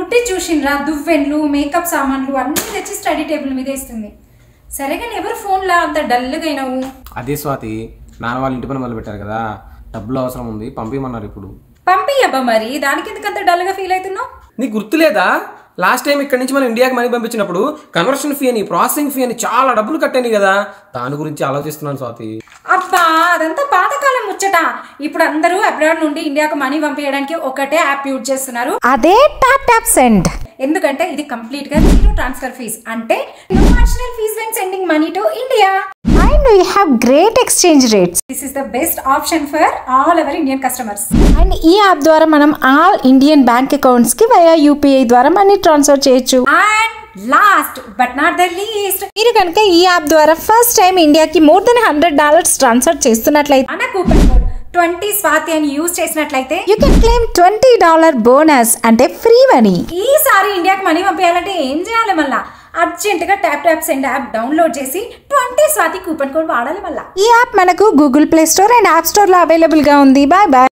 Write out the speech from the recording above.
పుట్టి చూసిండ్రా దువ్వెన్లు మేకప్ సామాన్లు అన్నీ తెచ్చి స్టడీ టేబుల్ మీద ఇస్తుంది. సరే కానీ ఎవరు ఫోన్లో అంత డల్గా అయినావు? అదే స్వాతి, నాన్న వాళ్ళు ఇంటి పని మొదలు పెట్టారు కదా, డబ్బులు అవసరం ఉంది, పంపించమన్నారు. ఇప్పుడు పంపియబ్బా. మరి దానికి ఎందుకంత డల్గా ఫీల్ అవుతున్నావు? నీకు గుర్తులేదా, లాస్ట్ టైం ఇక్కడ నుంచి మనం ఇండియాకి మనీ పంపించినప్పుడు కన్వర్షన్ ఫీ అని, ప్రాసెసింగ్ ఫీ అని చాలా డబ్బులు కట్టాను కదా, దాని గురించి ఆలోచిస్తున్నాను స్వాతి. అబ్బా అదంతా పాతకాలం ముచ్చట. ఇప్పుడు అందరూ అబ్రాడ్ నుండి ఇండియాకు మనీ పంపించడానికి ఒకటే యాప్ యూజ్ చేస్తున్నారు, అదే ట్యాప్ ట్యాప్ సెండ్. ఎందుకంటే ఇది కంప్లీట్ గా జీరో ట్రాన్స్ఫర్ ఫీజ్, అంటే no additional fees when sending money to India. And we have great exchange rates. This is the best option for all our Indian customers. And ఈ app ద్వారా మనం all Indian bank accounts కి via UPI ద్వారా money transfer చేయొచ్చు. And last but not the least, మీరు కనుక ఈ app ద్వారా ఫస్ట్ టైం ఇండియాకి more than $100 ట్రాన్స్ఫర్ చేస్తున్నట్లయితే మన కూపన్ కోడ్ 20 స్వాతి అని యూజ్ చేసినట్లయితే యూ కెన్ క్లెయిమ్ $20 బోనస్, అంటే ఫ్రీ మనీ. ఈసారి ఇండియాకి మనీ పంపించాలంటే ఏం చేయాలి? మళ్ళా అర్జెంటుగా tap tap send app download చేసి 20 స్వాతి కూపన్ కోడ్ వాడాలి. మళ్ళీ ఈ యాప్ మనకు Google Play Store and App Store లో అవైలబుల్ గా ఉంది. Bye bye.